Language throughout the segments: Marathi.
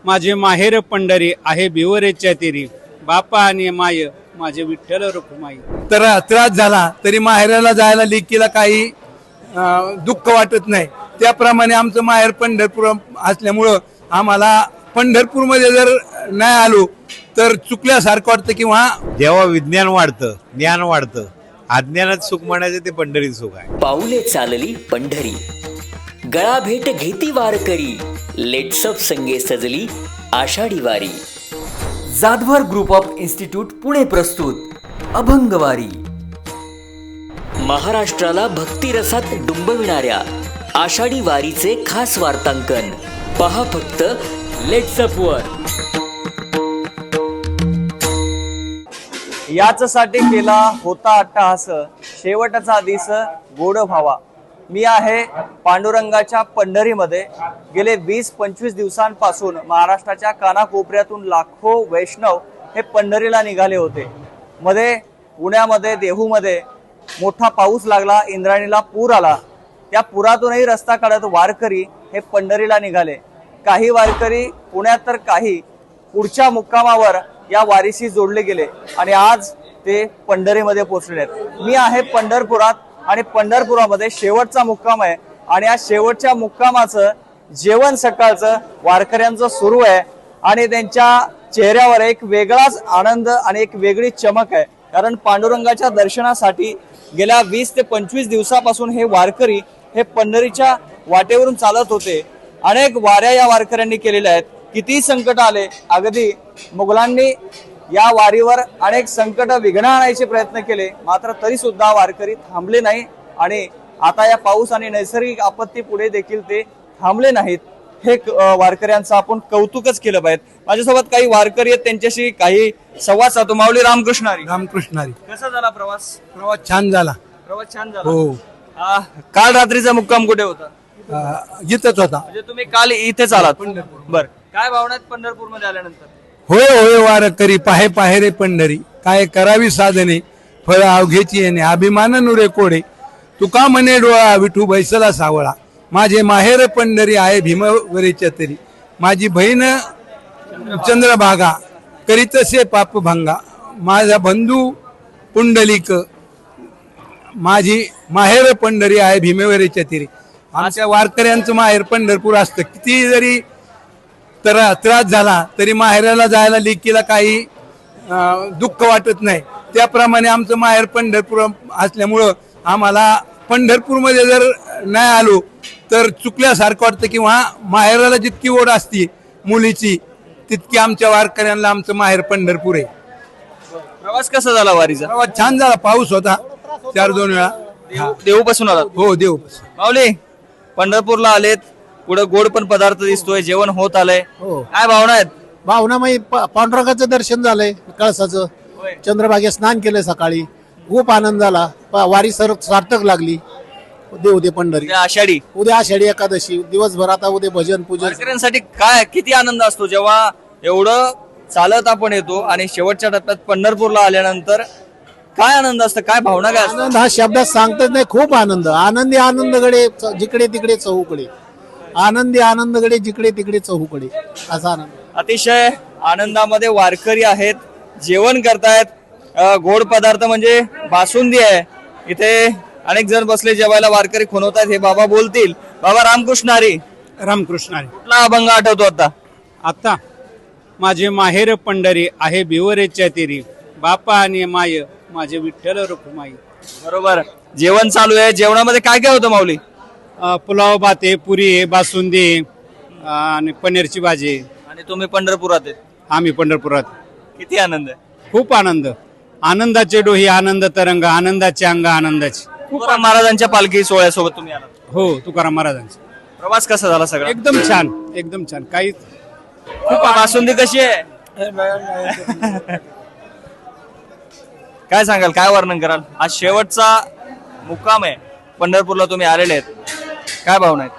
माझे माहेर पंढरी आहे भिवरेच्या तिरी, बापा आणि माय माझे विठ्ठल रखुमाई. तर त्रास झाला तरी माहेराला जायला लेकीला काही दुःख वाटत नाही. त्याप्रमाणे आमचं माहेर पंढरपूर असल्यामुळं आम्हाला पंढरपूरमध्ये जर नाही आलो तर चुकल्यासारखं वाटतं. किंवा जेव्हा विज्ञान वाढतं, ज्ञान वाढतं, अज्ञानात सुख म्हणायचं ते पंढरीत सुख आहे. पाऊले चालली पंढरी, गळा भेट घेती वारकरी, लेट्सअप संगे सजली आषाढी वारी. Jadhavar group of institute Pune प्रस्तुत अभंगवारी. महाराष्ट्राला भक्तिरसात डुंबविणाऱ्या आषाढी वारीचे खास वार्तांकन पहा फक्त लेट्सअप वर. याचसाठी केला होता अट्टहास, शेवटचा दिस गोड व्हावा. मी आहे पांडुरंगाच्या पंढरीमध्ये. गेले 20-25 दिवसांपासून महाराष्ट्राच्या कानाकोपऱ्यातून लाखो वैष्णव हे पंढरीला निघाले होते. मध्ये पुण्यामध्ये देहूमध्ये मोठा पाऊस लागला, इंद्रायणीला पूर आला. त्या पुरातूनही रस्ता काढत वारकरी हे पंढरीला निघाले. काही वारकरी पुण्यात तर काही पुढच्या मुक्कामावर या वारीशी जोडले गेले आणि आज ते पंढरीमध्ये पोहोचले आहेत. मी आहे पंढरपुरात आणि पंढरपुरामध्ये शेवटचा मुक्काम आहे आणि या शेवटच्या मुक्कामाचं जेवण सकाळचं वारकऱ्यांचं सुरू आहे आणि त्यांच्या चेहऱ्यावर एक वेगळाच आनंद आणि एक वेगळी चमक आहे. कारण पांडुरंगाच्या दर्शनासाठी गेल्या 20 ते 25 दिवसापासून हे वारकरी हे पंढरीच्या वाटेवरून चालत होते. अनेक वाऱ्या या वारकऱ्यांनी केलेल्या आहेत. किती संकट आले, अगदी मुघलांनी या वारीवर अनेक संकट विघ्न आणायचे प्रयत्न केले, मात्र तरी सुद्धा वारकरी थांबले नाही आणि आता या पाऊस आणि नैसर्गिक आपत्ती पुढे देखील ते थांबले नाहीत. हे वारकऱ्यांचं आपण कौतुकच केलं पाहिजे. माझ्यासोबत काही वारकरी आहेत, त्यांच्याशी काही संवाद साधतो. माऊली रामकृष्णारी. रामकृष्णारी. कसा झाला प्रवास? प्रवास छान झाला. प्रवास छान झाला. हो. काल रात्रीचा मुक्काम कुठे होता? इथंच होता. म्हणजे तुम्ही काल इथेच आलात? बर. काय भावना आहेत पंढरपूर मध्ये आल्यानंतर? होय होय वारकरी पाहे पाहे रे पंढरी, काय करावी साधने, फळ अवघेची येणे, अभिमान नुरे कोडे, तुका म्हणे डोळा विठू बैसला सावळा, माझे माहेर पंढरी आहे भीमवरीच्या तरी, माझी बहीण चंद्रभागा करीतसे पाप भंगा, माझा बंधू पुंडलिक, माझी माहेर पंढरी आहे भीमेवरीच्या तरी. आमच्या वारकऱ्यांचं माहेर पंढरपूर असतं. किती जरी त्रास झाला तरी माहेराला जायला लेकीला काही दुःख वाटत नाही. त्याप्रमाणे आमचं माहेर पंढरपूर असल्यामुळं आम्हाला पंढरपूरमध्ये जर नाही आलो तर चुकल्यासारखं वाटतं. किंवा माहेराला जितकी ओढ असती मुलीची तितकी आमच्या वारकऱ्यांना आमचं माहेर पंढरपूर आहे. प्रवास कसा झाला वारीचा? प्रवास छान झाला. पाऊस होता 4-2 वेळा. देहूपासून आला? हो, देहूपासून. माऊली पंढरपूरला आलेत, पुढे गोड पण पदार्थ दिसतोय, जेवण होत आलंय, हो. काय भावना आहेत? भावना मग पांडुरंगाचं दर्शन झालंय, कळसाचं, चंद्रभागेत स्नान केलंय सकाळी, खूप आनंद झाला. वारी सार्थक लागली. देऊ दे पंढरी. उद्या आषाढी. उद्या आषाढी एकादशी, दिवसभर आता उद्या भजन पूजन. वारकऱ्यांसाठी काय किती आनंद असतो जेव्हा एवढं चालत आपण येतो आणि शेवटच्या टप्प्यात पंढरपूरला आल्यानंतर काय आनंद असतं, काय भावना काय असतात? आनंद हा शब्दात सांगताच नाही. खूप आनंद. आनंदी आनंदगडे जिकडे तिकडे चहूकडे, आनंदी आनंदगडे जिकडे तिकडे चहूकडे, असा आनंद. अतिशय आनंदामध्ये वारकरी आहेत, जेवण करतायत. गोड पदार्थ म्हणजे बासुंदी आहे. इथे अनेक जण बसले जेवायला, वारकरी खुणवतायत. हे बाबा बोलतील. बाबा रामकृष्णारी. रामकृष्णारी. कुठला अभंग आठवतो आता? आता माझे माहेर पंढरी आहे भिवरेच्या तिरी, बापा आणि माय माझे विठ्ठल रखुमाई. बरोबर. जेवण चालू आहे. जेवणामध्ये काय काय होतं माऊली? पुलाव भात आहे, पुरी आहे, बासुंदी आणि पनीरची भाजी. आणि तुम्ही पंढरपुरात आहेत? आम्ही पंढरपुरात. किती आनंद आहे. खूप आनंद. आनंदाचे डोही आनंद तरंग, आनंदाचे अंग आनंदाचे. तुकाराम महाराजांच्या पालखी सोहळ्यासोबत तुम्ही आलात? हो, तुकाराम महाराजांचा प्रवास कसा झाला सगळा? एकदम छान, एकदम छान. काही खूप. बासुंदी कशी आहे? काय सांगाल, काय वर्णन कराल? आज शेवटचा मुक्काम आहे, पंढरपूरला तुम्ही आलेले आहेत, काय भावना आहेत?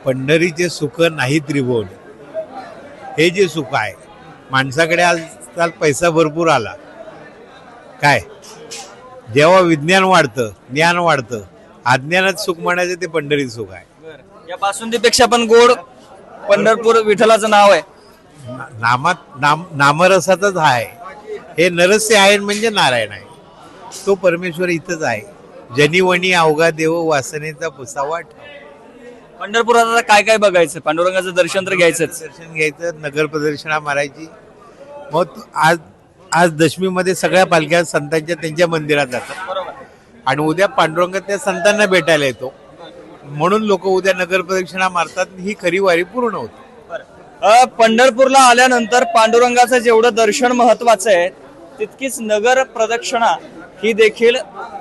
पंढरीचे सुख नाही त्रिभुवन, हे जे सुख आहे माणसाकडे आजकाल पैसा भरपूर आला, काय जेव्हा विज्ञान वाढतं, ज्ञान वाढतं, अज्ञानात सुख म्हणायचं ते पंढरीत सुख आहे. या बासुंदीपेक्षा पण गोड पंढरपूर विठ्ठलाचं नाव आहे. नामरसातच आहे. हे नरस्य आहे म्हणजे नारायण आहे. तो परमेश्वर इथंच आहे. जनिवणी अवघा देव वासनेचा पुसावा ठाव. पंढरपुरात आता काय काय बघायचं? पांडुरंगाचं दर्शन तर घ्यायचंच. दर्शन घ्यायचं, नगर प्रदक्षिणा मारायची. मग आज दशमीमध्ये सगळ्या पालख्या संतांच्या त्यांच्या मंदिरात जातात आणि उद्या पांडुरंग त्या संतांना भेटायला येतो. म्हणून लोक उद्या नगर प्रदक्षिणा मारतात. ही खरी वारी पूर्ण होते. पंढरपूरला आल्यानंतर पांडुरंगाचं जेवढं दर्शन महत्वाचं आहे तितकीच नगर प्रदक्षिणा ही देखील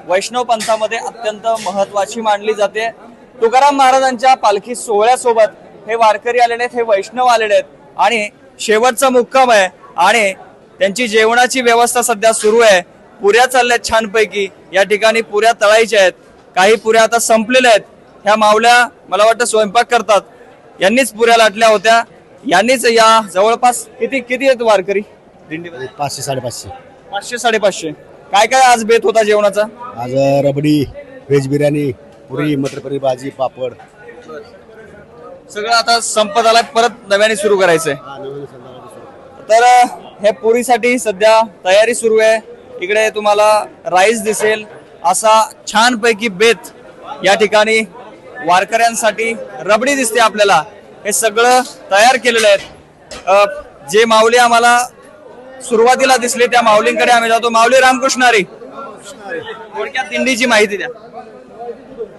वैष्णव पंथामध्ये अत्यंत महत्वाची मानली जाते. तुकाराम महाराजांच्या पालखी सोहळ्यासोबत हे वारकरी आलेले आहेत, हे वैष्णव आलेले आहेत आणि शेवटचा मुक्काम आहे आणि त्यांची जेवणाची व्यवस्था सध्या सुरू आहे. पुऱ्या चालल्यात छानपैकी. या ठिकाणी पुऱ्या तळायच्या आहेत. काही पुऱ्या आता संपलेल्या आहेत. ह्या मावल्या मला वाटतं स्वयंपाक करतात. यांनीच पुऱ्या लाटल्या होत्या. यांनीच या जवळपास किती आहेत वारकरी दिंडीमध्ये? 500-550. 500-550. काय काय आज बेत होता जेवणाचा? आज रबडी, व्हेज बिर्याणी, पुरी, मटर पनीर भाजी, पापड. सगळं आता संपत आलाय, परत नव्याने सुरू करायचंय. तर हे पुरीसाठी सध्या तयारी सुरू आहे. इकडे तुम्हाला राईस दिसेल. असा छानपैकी बेत या ठिकाणी वारकऱ्यांसाठी. रबडी दिसते आपल्याला. हे सगळं तयार केलेलं आहे. जे माऊली आम्हाला सुरुवातीला दिसले त्या माऊलींकडे आम्ही जातो. माऊली रामकृष्ण हरी, थोडक्यात दिंडीची माहिती द्या.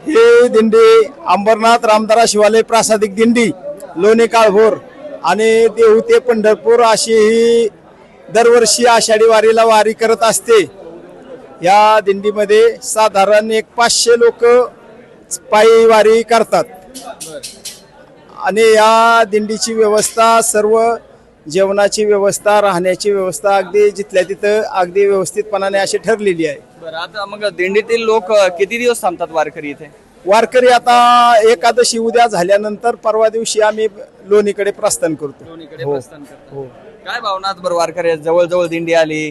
ही दिंडी अंबरनाथ रामदारा शिवालय प्रासादिक दिंडी लोणी काळभोर आणि देहू ते पंढरपूर अशी ही दरवर्षी आषाढी वारीला वारी करत असते. या दिंडीमध्ये साधारण 500 लोक पायी वारी करतात आणि या दिंडीची व्यवस्था, सर्व जेवणाची व्यवस्था, राहण्याची व्यवस्था अगदी जिथल्या तिथं अगदी व्यवस्थितपणाने अशी ठरलेली आहे. बरं, आता मग दिंडीतील लोक किती दिवस थांबतात वारकरी इथे? वारकरी आता एकादशी उद्या झाल्यानंतर परवा दिवशी आम्ही लोणीकडे प्रस्थान करतो. हो. काय भावना बरं वारकरी जवळ दिंडी आली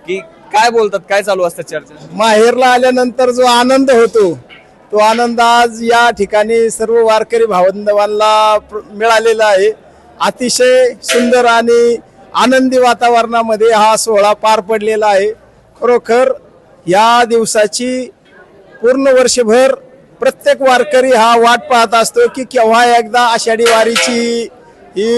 की काय बोलतात, काय चालू असतं चर्चा? माहेरला आल्यानंतर जो आनंद होतो तो आनंद आज या ठिकाणी सर्व वारकरी भावंडांना मिळालेला आहे. अतिशय सुंदर आणि आनंदी वातावरणामध्ये हा सोहळा पार पडलेला आहे. खरोखर या दिवसाची पूर्ण वर्षभर प्रत्येक वारकरी हा वाट पाहत असतो की केव्हा एकदा आषाढी वारीची ही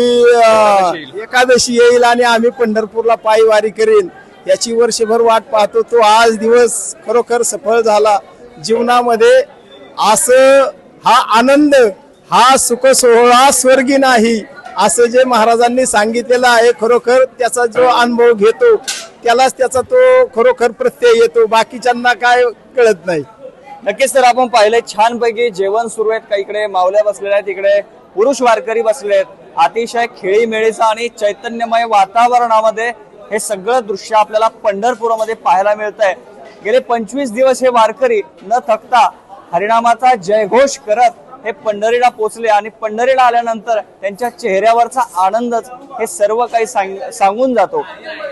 एकादशी येईल आणि आम्ही पंढरपूरला पायी वारी करेन याची वर्षभर वाट पाहतो. तो आज दिवस खरोखर सफळ झाला. जीवनामध्ये असं हा आनंद, हा सुख सोहळा स्वर्गी नाही असं जे महाराजांनी सांगितलेलं आहे. खरोखर त्याचा जो अनुभव घेतो त्यालाच त्याचा तो खरोखर प्रत्यय येतो. बाकीच्यांना काय कळत नाही. नक्कीच. तर आपण पाहिलंय छानपैकी जेवण सुरू आहेत. काही इकडे मावल्या बसलेल्या आहेत, इकडे पुरुष वारकरी बसले आहेत. अतिशय खेळीमेळीचं आणि चैतन्यमय वातावरणामध्ये हे सगळं दृश्य आपल्याला पंढरपुरामध्ये पाहायला मिळत आहे. गेले 25 दिवस हे वारकरी न थकता हरिनामाचा जयघोष करत हे पंढरीला पोचले आणि पंढरीला आल्यानंतर त्यांच्या चेहऱ्यावरचा आनंदच हे सर्व काही सांगून जातो.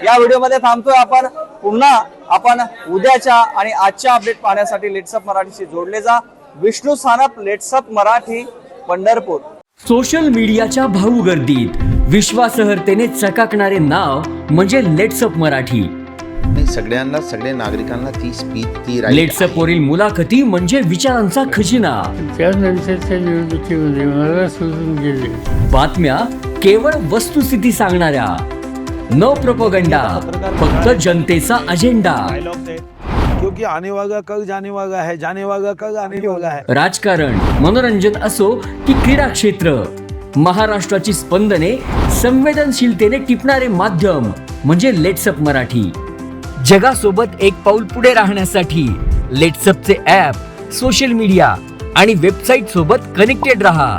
या व्हिडिओमध्ये थांबतोय आपण. पुन्हा आपण उद्याच्या आणि आजच्या अपडेट पाहण्यासाठी लेट्सअप मराठीशी जोडले जा. विष्णू सानप, लेट्सअप मराठी, पंढरपूर. सोशल मीडियाच्या भाऊ गर्दीत विश्वासार्हतेने चकाकणारे नाव म्हणजे लेट्सअप मराठी. सगळ्यांना, सगळ्या नागरिकांना ती स्पीच, ती लेट्सअप वरील मुलाखती म्हणजे विचारांचा खजिना. त्यानंतरच्या निवडणुकीमध्ये मला सोडून गेले. बातम्या केवळ वस्तुस्थिती सांगणाऱ्या, न प्रोपगंडा, फक्त जनतेचा अजेंडा. क्योंकि आने वाला कल जाने वाला है, जाने वाला कल आने वाला है. राजकारण, मनोरंजन असो की क्रीडा क्षेत्र, महाराष्ट्राची स्पंदने संवेदनशीलतेने टिपणारे माध्यम म्हणजे लेट्सअप मराठी. जगासोबत एक पाऊल पुढे राहण्यासाठी लेट्सअपचे ॲप, सोशल मीडिया आणि वेबसाईट सोबत कनेक्टेड रहा.